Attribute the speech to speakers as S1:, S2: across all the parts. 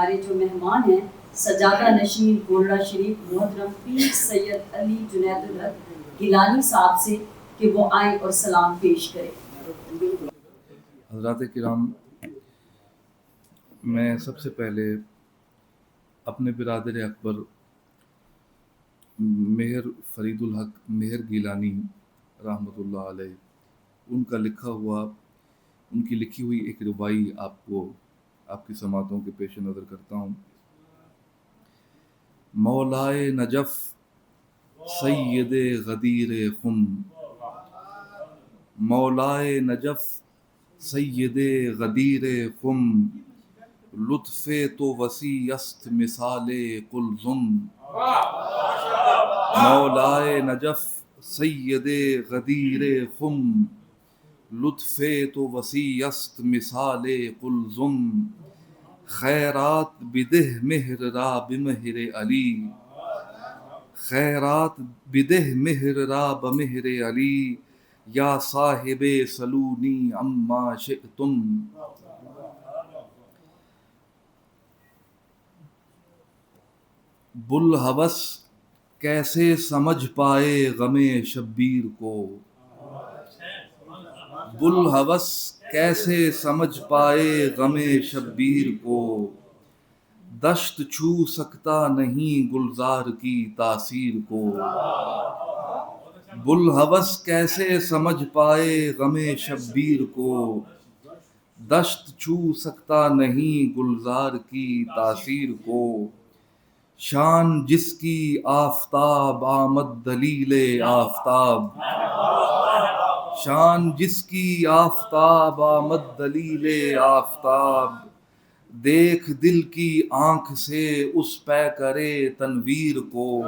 S1: ہمارے جو مہمان ہیں سجادہ نشین گولڑا شریف محترم پیر سید علی جنید الحق گیلانی صاحب سے کہ وہ آئیں اور سلام پیش کریں۔
S2: حضرات کرام، میں سب سے پہلے اپنے برادر اکبر مہر فرید الحق مہر گیلانی رحمۃ اللہ علیہ، ان کا لکھا ہوا، ان کی لکھی ہوئی ایک ربائی آپ کی سماعتوں کے پیش نظر کرتا ہوں۔ مولائے نجف سید غدیر خم، مولائے نجف سید غدیر خم، لطف تو وسیع است مثال قلزم۔ مولائے نجف سید غدیر خم، لطف تو وسیع است مثال قلزم۔ خیرات بده مهر را به مهر علی، خیرات بده مهر را به مهر علی، یا صاحب سلونی عما شئتم۔ بوالہوس کیسے سمجھ پائے غم شبیر کو، بوالہوس کیسے سمجھ پائے غم شبیر کو، دشت چھو سکتا نہیں گلزار کی تاثیر کو۔ بوالہوس کیسے سمجھ پائے غم شبیر کو، دشت چھو سکتا نہیں گلزار کی تاثیر کو۔ شان جس کی آفتاب آمد دلیل آفتاب، شان جس کی آفتاب آمد دلیل آفتاب، دیکھ دل کی آنکھ سے اس پے کرے تنویر کو۔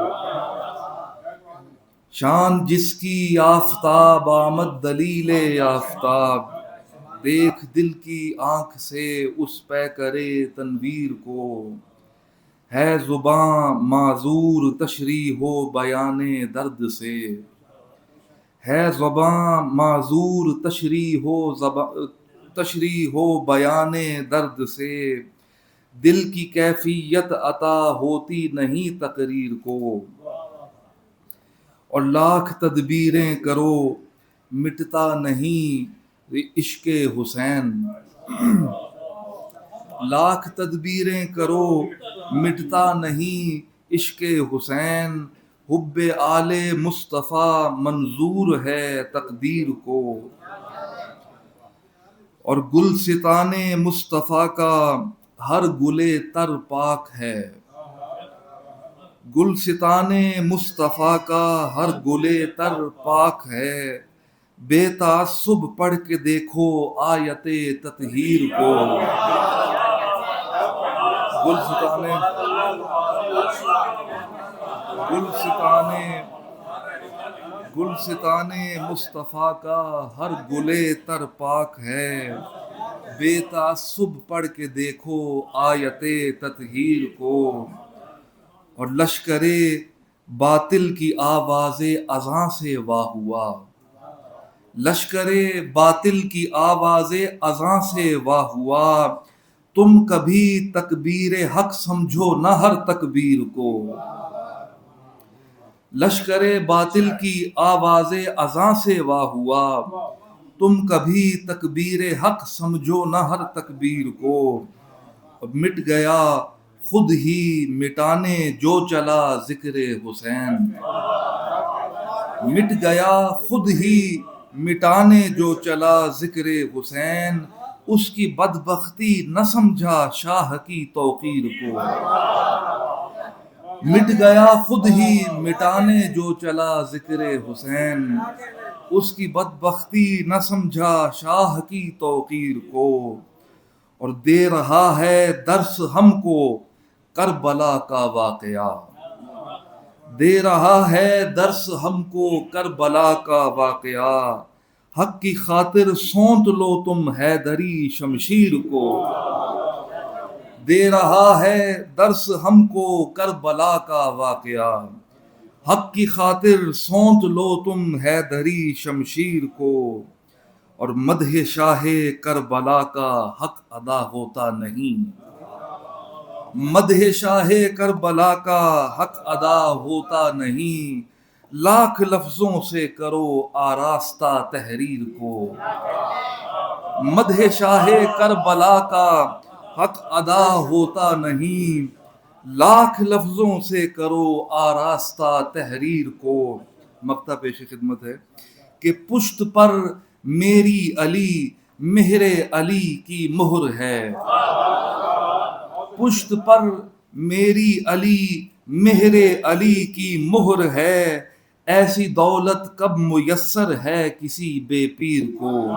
S2: شان جس کی آفتاب آمد دلیل آفتاب، دیکھ دل کی آنکھ سے اس پے کرے تنویر کو۔ ہے زباں معذور تشریح و بیان درد سے، ہے زباں معذور تشریح و بیان درد سے، دل کی کیفیت عطا ہوتی نہیں تقریر کو۔ اور لاکھ تدبیریں کرو مٹتا نہیں عشق حسین، لاکھ تدبیریں کرو مٹتا نہیں عشق حسین، حب آل مصطفیٰ منظور ہے تقدیر کو۔ اور گلستان مصطفیٰ کا ہر گلے تر پاک ہے، گلستان مصطفیٰ کا ہر گلے تر پاک ہے، بے تعصب پڑھ کے دیکھو آیت تطہیر کو۔ گلستان مصطفیٰ کا ہر گلے تر پاک ہے، بے تعصب پڑھ کے دیکھو آیت تطہیر کو۔ اور لشکر باطل کی آواز اذاں سے واہ ہوا، لشکر باطل کی آواز اذاں سے واہ ہوا، تم کبھی تکبیر حق سمجھو نہ ہر تکبیر کو۔ لشکر باطل کی آواز اذاں سے واہ ہوا، تم کبھی تکبیر حق سمجھو نہ ہر تکبیر کو۔ مٹ گیا خود ہی مٹانے جو چلا ذکر حسین، مٹ گیا خود ہی مٹانے جو چلا ذکر حسین، اس کی بدبختی نہ سمجھا شاہ کی توقیر کو۔ مٹ گیا خود ہی مٹانے جو چلا ذکر حسین، اس کی بدبختی نہ سمجھا شاہ کی توقیر کو۔ اور دے رہا ہے درس ہم کو کربلا کا واقعہ، دے رہا ہے درس ہم کو کربلا کا واقعہ، حق کی خاطر سونت لو تم حیدری شمشیر کو۔ دے رہا ہے درس ہم کو کربلا کا واقعہ، حق کی خاطر سونت لو تم حیدری شمشیر کو۔ اور مدح شاہ کربلا کا حق ادا ہوتا نہیں، مدح شاہ کربلا کا حق ادا ہوتا نہیں، لاکھ لفظوں سے کرو آراستہ تحریر کو۔ مدح شاہ کربلا کا حق ادا ہوتا نہیں، لاکھ لفظوں سے کرو آراستہ تحریر کو۔ مقطع پیش خدمت ہے کہ پشت پر میری علی مہر علی کی مہر ہے، پشت پر میری علی مہر علی کی مہر ہے، ایسی دولت کب میسر ہے کسی بے پیر کو۔